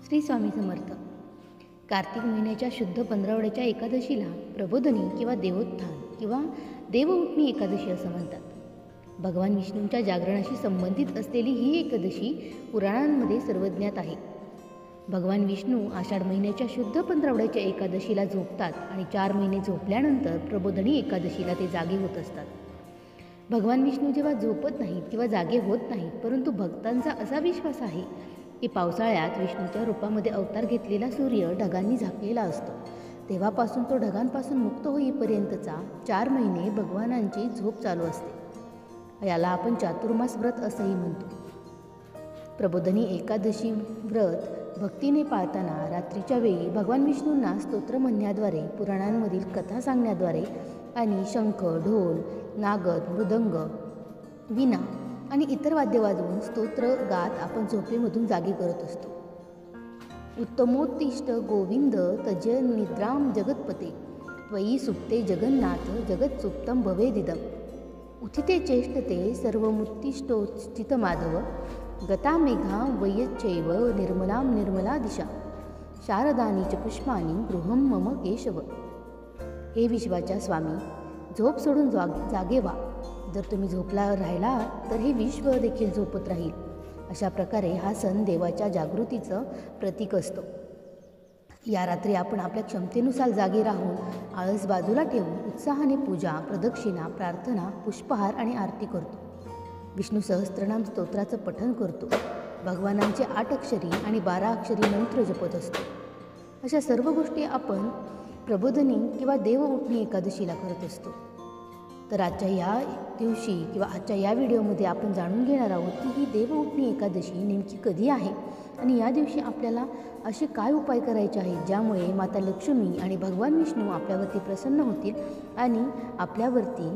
श्री स्वामी समर्थ. कार्तिक महिन्याच्या शुद्ध पंधरवड्याच्या एकादशीला प्रबोधनी किंवा देवोत्थान किंवा देवउठणी एकादशी असं म्हणतात. भगवान विष्णूंच्या जागरणाशी संबंधित असलेली ही एकादशी पुराणांमध्ये सर्वज्ञात आहे. भगवान विष्णू आषाढ महिन्याच्या शुद्ध पंधरवड्याच्या एकादशीला झोपतात आणि 4 महिने झोपल्यानंतर प्रबोधनी एकादशीला ते जागे होत असतात. भगवान विष्णू जेव्हा झोपत नाहीत किंवा जागे होत नाहीत, परंतु भक्तांचा असा विश्वास आहे की पावसाळ्यात विष्णूच्या रूपामध्ये अवतार घेतलेला सूर्य ढगांनी झाकलेला असतो. तेव्हापासून तो ढगांपासून मुक्त होईपर्यंतचा 4 महिने भगवानांची झोप चालू असते. याला आपण चातुर्मास व्रत असंही म्हणतो. प्रबोधनी एकादशी व्रत भक्तीने पाळताना रात्रीच्या वेळी भगवान विष्णूंना स्तोत्र म्हणण्याद्वारे, पुराणांमधील कथा सांगण्याद्वारे आणि शंख, ढोल, नागद, मृदंग, वीणा आणि इतर वाद्य वाजवून स्तोत्र गात आपण झोपेमधून जागी करत असतो. उत्तमोत्तिष्ठ गोविंद तज निद्राम जगत्पते, त्वयी सुप्ते जगन्नाथ जगत सुप्तम भवेदिदम, उत्थिते चेष्टते सर्वमुत्तिष्ठोत्थित माधव, गता मेघा वयच्चैव निर्मलां निर्मला दिशा, शारदानी च पुष्पानी गृहं मम केशव. हे विश्वाच्या स्वामी, झोप सोडून जागे व्हा. जर तुम्ही झोपला राहिला तर हे विश्व देखील झोपत राहील. अशा प्रकारे हा सण देवाच्या जागृतीचं प्रतीक असतो. या रात्री आपण आपल्या क्षमतेनुसार जागे राहून आळस बाजूला ठेवून उत्साहाने पूजा, प्रदक्षिणा, प्रार्थना, पुष्पहार आणि आरती करतो. विष्णू सहस्त्रनाम स्तोत्राचं पठण करतो. भगवानांचे 8 अक्षरी आणि 12 अक्षरी मंत्र जपत असतो. अशा सर्व गोष्टी आपण प्रबोधनी किंवा देवउठणी एकादशीला करत असतो. तर आजच्या या दिवशी किंवा आजच्या या व्हिडिओमध्ये आपण जाणून घेणार आहोत की ही देवउठणी एकादशी नेमकी कधी आहे आणि या दिवशी आपल्याला असे काय उपाय करायचे आहेत ज्यामुळे माता लक्ष्मी आणि भगवान विष्णू आपल्यावरती प्रसन्न होतील आणि आपल्यावरती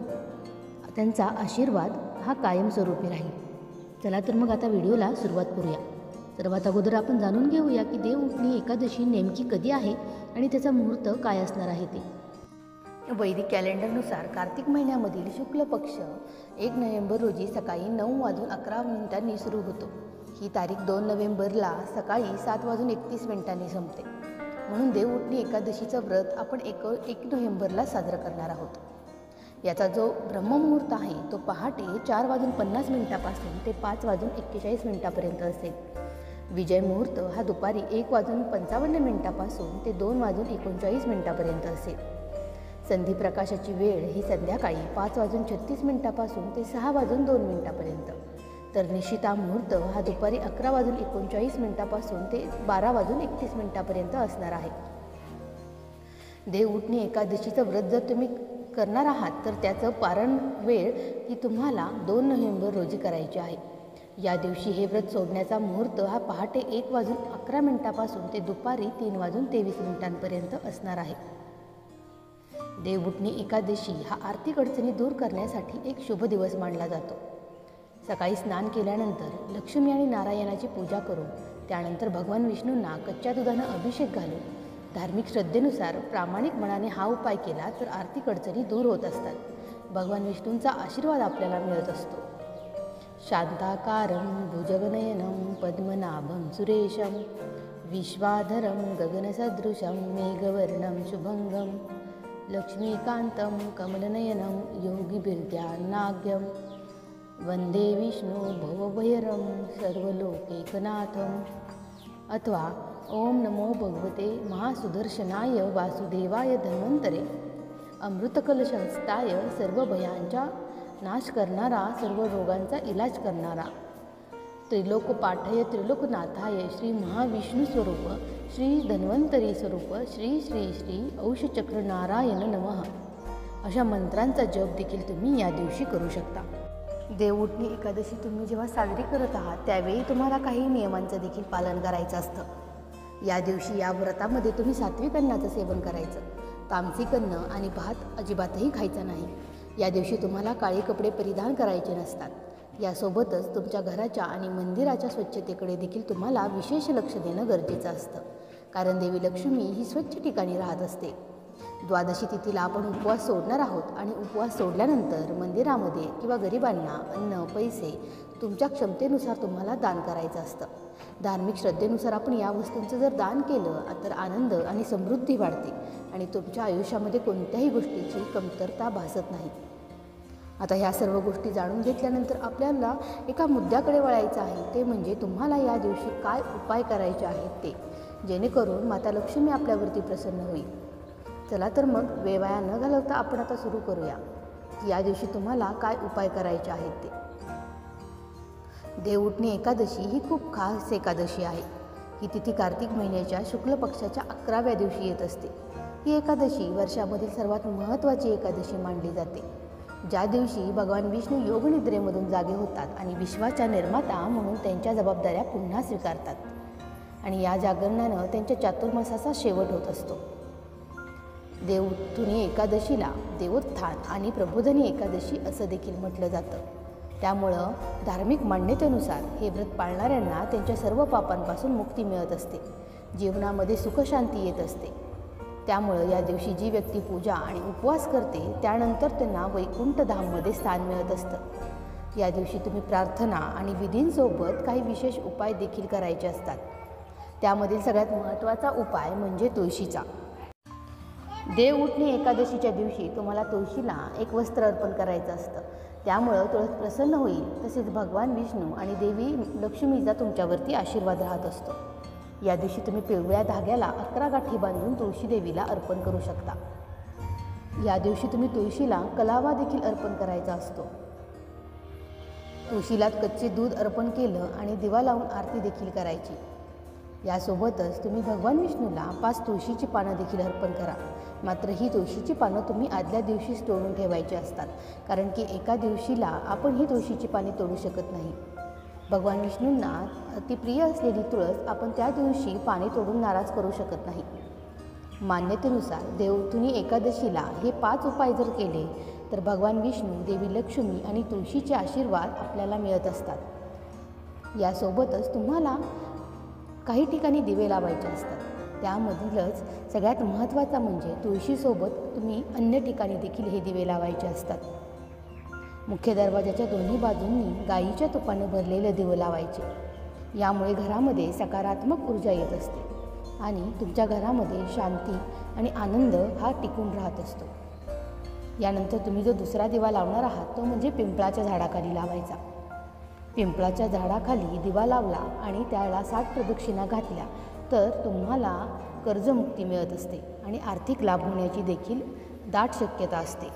त्यांचा आशीर्वाद हा कायमस्वरूपी राहील. चला तर मग आता व्हिडिओला सुरुवात करूया. सर्वात अगोदर आपण जाणून घेऊया की देवउठणी एकादशी नेमकी कधी आहे आणि त्याचा मुहूर्त काय असणार आहे ते. वैदिक कॅलेंडरनुसार कार्तिक महिन्यामधील शुक्ल पक्ष 1 नोव्हेंबर रोजी सकाळी 9:11 सुरू होतो. ही तारीख 2 नोव्हेंबरला सकाळी 7:31 संपते. म्हणून देवउठणी एकादशीचं व्रत आपण 1 नोव्हेंबरला साजरं करणार आहोत. याचा जो ब्रह्ममुहूर्त आहे तो पहाटे 4:50 पासून ते 5:41 असेल. विजय मुहूर्त हा दुपारी 1:55 पासून ते 2:39 असेल. संधी प्रकाशाची वेळ ही संध्याकाळी 5:36 पासून ते 6:02 तर निशिता मुहूर्त हा दुपारी 11:39 पासून ते 12:31 असणार आहे. देवउठणी एकादशीचं व्रत जर तुम्ही करणार आहात तर त्याचं पारण वेळ ही तुम्हाला 2 नोव्हेंबर रोजी करायची आहे. या दिवशी हे व्रत सोडण्याचा मुहूर्त हा पहाटे 1:11 पासून ते दुपारी 3:23 असणार आहे. देवउठणी एकादशी हा आर्थिक अडचणी दूर करण्यासाठी एक शुभ दिवस मानला जातो. सकाळी स्नान केल्यानंतर लक्ष्मी आणि नारायणाची पूजा करून त्यानंतर भगवान विष्णूंना कच्च्या दुधानं अभिषेक घालून धार्मिक श्रद्धेनुसार प्रामाणिक मनाने हा उपाय केला तर आर्थिक अडचणी दूर होत असतात. भगवान विष्णूंचा आशीर्वाद आपल्याला मिळत असतो. शांताकारं भुजगनयनं पद्मनाभं सुरेशं विश्वाधरं गगनसदृशं मेघवर्णं शुभंगं लक्ष्मीकान्तं कमलनयनं योगिभिर्ध्यानाग्यं वंदे विष्णु भवभयरं सर्वलोकैकनाथं. अथवा ओम नमो भगवते महासुदर्शनाय वासुदेवाय धन्वंतरे अमृतकलशहस्ताय सर्व भयांचा नाश करणारा, सर्व रोगांचा इलाज करणारा, त्रिलोकपाठय त्रिलोकनाथाय श्री महाविष्णू स्वरूप श्री धन्वंतरी स्वरूप श्री श्री श्री औषचक्र नारायण नमः अशा मंत्रांचा जप देखील तुम्ही या दिवशी करू शकता. देवउठणी एकादशी तुम्ही जेव्हा साजरी करत आहात त्यावेळी तुम्हाला काही नियमांचं देखील पालन करायचं असतं. या दिवशी या व्रतामध्ये तुम्ही सात्विक अन्नाचं सेवन करायचं. तामसिक अन्न आणि भात अजिबातही खायचा नाही. या दिवशी तुम्हाला काळे कपडे परिधान करायचे नसतात. यासोबतच तुमच्या घराच्या आणि मंदिराच्या स्वच्छतेकडे देखील तुम्हाला विशेष लक्ष देणं गरजेचं असतं. कारण देवी लक्ष्मी ही स्वच्छ ठिकाणी राहत असते. द्वादशी तिथीला आपण उपवास सोडणार आहोत आणि उपवास सोडल्यानंतर मंदिरामध्ये किंवा गरिबांना अन्न, पैसे तुमच्या क्षमतेनुसार तुम्हाला दान करायचं असतं. धार्मिक श्रद्धेनुसार आपण या वस्तूंचं जर दान केलं तर आनंद आणि समृद्धी वाढते आणि तुमच्या आयुष्यामध्ये कोणत्याही गोष्टीची कमतरता भासत नाही. आता ह्या सर्व गोष्टी जाणून घेतल्यानंतर आपल्याला एका मुद्द्याकडे वळायचं आहे, ते म्हणजे तुम्हाला या दिवशी काय उपाय करायचे आहेत ते, जेणेकरून माता लक्ष्मी आपल्यावरती प्रसन्न होईल. चला तर मग वेळ वाया न घालवता आपण आता सुरू करूया की या दिवशी तुम्हाला काय उपाय करायचे आहेत ते. देवउठणी एकादशी ही खूप खास एकादशी आहे. ही तिथी कार्तिक महिन्याच्या शुक्ल पक्षाच्या 11व्या दिवशी येत असते. ही एकादशी वर्षामधील सर्वात महत्त्वाची एकादशी मानली जाते, ज्या दिवशी भगवान विष्णू योगनिद्रेमधून जागे होतात आणि विश्वाच्या निर्माता म्हणून त्यांच्या जबाबदाऱ्या पुन्हा स्वीकारतात. आणि या जागरणानं त्यांच्या चातुर्मासाचा शेवट होत असतो. देवउठणी एकादशीला देवोत्थान आणि प्रबोधिनी एकादशी असं देखील म्हटलं जातं. त्यामुळं धार्मिक मान्यतेनुसार हे व्रत पाळणाऱ्यांना त्यांच्या सर्व पापांपासून मुक्ती मिळत असते, जीवनामध्ये सुखशांती येत असते. त्यामुळं या दिवशी जी व्यक्ती पूजा आणि उपवास करते त्यानंतर त्यांना वैकुंठ धाममध्ये स्थान मिळत असतं. या दिवशी तुम्ही प्रार्थना आणि विधींसोबत काही विशेष उपाय देखील करायचे असतात. त्यामधील सगळ्यात महत्त्वाचा उपाय म्हणजे तुळशीचा. देवउठणी एकादशीच्या दिवशी तुम्हाला तुळशीला एक वस्त्र अर्पण करायचं असतं. त्यामुळं तुळस प्रसन्न होईल, तसेच भगवान विष्णू आणि देवी लक्ष्मीचा तुमच्यावरती आशीर्वाद राहत असतो. या दिवशी तुम्ही पिवळ्या धाग्याला 11 गाठी बांधून तुळशी देवीला अर्पण करू शकता. या दिवशी तुम्ही तुळशीला कलावा देखील अर्पण करायचा असतो. तुळशीला कच्चे दूध अर्पण केलं आणि दिवा लावून आरती देखील करायची. यासोबतच तुम्ही भगवान विष्णूला 5 तुळशीची पानं देखील अर्पण करा. मात्र ही तुळशीची पानं तुम्ही आदल्या दिवशीच तोडून ठेवायची असतात, कारण की एका दिवशीला आपण ही तुळशीची पाने तोडू शकत नाही. भगवान विष्णूंना अति प्रिय असलेली तुळस आपण त्या दिवशी पाने तोडून नाराज करू शकत नाही. मान्यतेनुसार देवउठणी एकादशीला हे 5 उपाय जर केले तर भगवान विष्णू, देवी लक्ष्मी आणि तुळशीचे आशीर्वाद आपल्याला मिळत असतात. यासोबतच तुम्हाला काही ठिकाणी दिवे लावायचे असतात. त्यामधीलच सगळ्यात महत्त्वाचा म्हणजे तुळशीसोबत तुम्ही अन्य ठिकाणी देखील हे दिवे लावायचे असतात. मुख्य दरवाजाच्या दोन्ही बाजूंनी गाईच्या तुपाने भरलेले दिवे लावायचे. यामुळे घरामध्ये सकारात्मक ऊर्जा येत असते आणि तुमच्या घरामध्ये शांती आणि आनंद हा टिकून राहत असतो. यानंतर तुम्ही जो दुसरा दिवा लावणार आहात तो म्हणजे पिंपळाच्या झाडाखाली लावायचा. पिंपळाच्या झाडाखाली दिवा लावला आणि त्याला 60 प्रदक्षिणा घातल्या तर तुम्हाला कर्जमुक्ती मिळत असते आणि आर्थिक लाभ होण्याची देखील दाट शक्यता असते.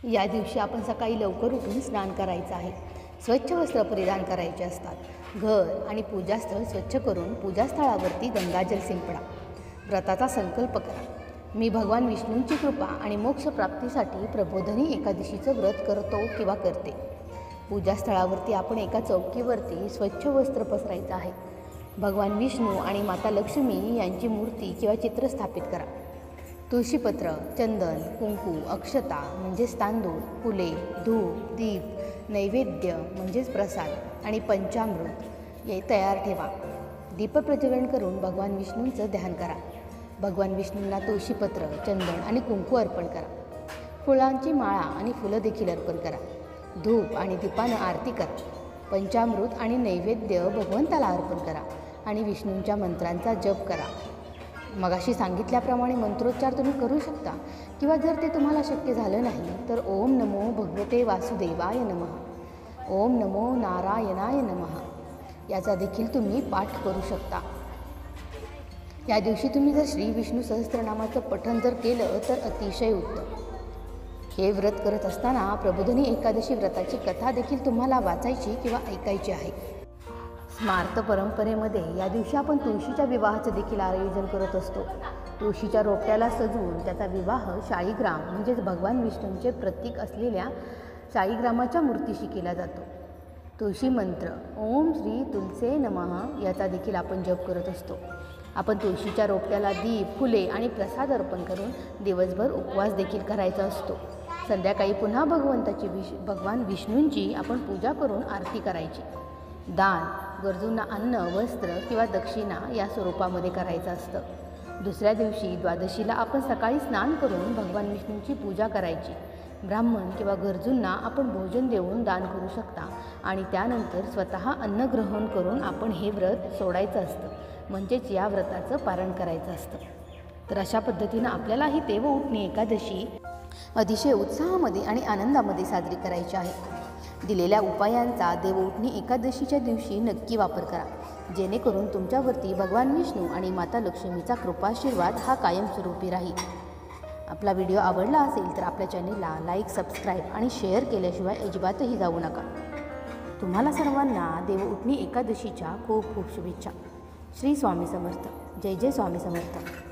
या दिवशी आपण सकाळी लवकर उठून स्नान करायचं आहे. स्वच्छ वस्त्र परिधान करायचे असतात. घर आणि पूजास्थळ स्वच्छ करून पूजास्थळावरती गंगाजल शिंपडा. व्रताचा संकल्प करा. मी भगवान विष्णूंची कृपा आणि मोक्षप्राप्तीसाठी प्रबोधिनी एकादशीचं व्रत करतो किंवा करते. पूजास्थळावरती आपण एका चौकीवरती स्वच्छ वस्त्र पसरायचं आहे. भगवान विष्णू आणि माता लक्ष्मी यांची मूर्ती किंवा चित्र स्थापित करा. तुळशीपत्र, चंदन, कुंकू, अक्षता म्हणजेच तांदूळ, फुले, धूप, दीप, नैवेद्य म्हणजेच प्रसाद आणि पंचामृत हे तयार ठेवा. दीपप्रज्वलन करून भगवान विष्णूंचं ध्यान करा. भगवान विष्णूंना तुळशीपत्र, चंदन आणि कुंकू अर्पण करा. फुलांची माळा आणि फुलं देखील अर्पण करा. धूप आणि दीपानं आरती करा. पंचामृत आणि नैवेद्य भगवंताला अर्पण करा आणि विष्णूंच्या मंत्रांचा जप करा. मगाशी सांगितल्याप्रमाणे मंत्रोच्चार तुम्ही करू शकता किंवा जर ते तुम्हाला शक्य झालं नाही तर ओम नमो भगवते वासुदेवाय नमः, ओम नमो नारायणाय नमः याचा देखील तुम्ही पाठ करू शकता. या दिवशी तुम्ही जर श्री विष्णू सहस्त्रनामाचं पठण जर केलं तर अतिशय उत्तम. हे व्रत करत असताना प्रबोधिनी एकादशी व्रताची कथा देखील तुम्हाला वाचायची किंवा ऐकायची आहे. स्मार्त परंपरेमध्ये या दिवशी आपण तुळशीच्या विवाहाचं देखील आयोजन करत असतो. तुळशीच्या रोपट्याला सजवून त्याचा विवाह शाळीग्राम म्हणजेच भगवान विष्णूंचे प्रतीक असलेल्या शाळीग्रामाच्या मूर्तीशी केला जातो. तुळशी मंत्र ओम श्री तुलसे नमः याचा देखील आपण जप करत असतो. आपण तुळशीच्या रोपट्याला दीप, फुले आणि प्रसाद अर्पण करून दिवसभर उपवास देखील करायचा असतो. संध्याकाळी पुन्हा भगवान विष्णूंची आपण पूजा करून आरती करायची. दान गरजूंना अन्न, वस्त्र किंवा दक्षिणा या स्वरूपामध्ये करायचं असतं. दुसऱ्या दिवशी द्वादशीला आपण सकाळी स्नान करून भगवान विष्णूंची पूजा करायची. ब्राह्मण किंवा गरजूंना आपण भोजन देऊन दान करू शकता आणि त्यानंतर स्वतः अन्न ग्रहण करून आपण हे व्रत सोडायचं असतं, म्हणजेच या व्रताचं पारण करायचं असतं. तर अशा पद्धतीनं आपल्याला ही देव उठणी एकादशी अतिशय उत्साहामध्ये आणि आनंदामध्ये साजरी करायची आहे. दिलेल्या उपायांचा देव उठणी एकादशीच्या दिवशी नक्की वापर करा, जेणेकरून तुमच्यावरती भगवान विष्णू आणि माता लक्ष्मीचा कृपाशीर्वाद हा कायमस्वरूपी राहील. आपला व्हिडिओ आवडला असेल तर आपल्या चॅनेलला लाईक, सबस्क्राईब आणि शेअर केल्याशिवाय अजिबातही जाऊ नका. तुम्हाला सर्वांना देव उठणी एकादशीच्या खूप खूप शुभेच्छा. श्री स्वामी समर्थ. जय जय स्वामी समर्थ.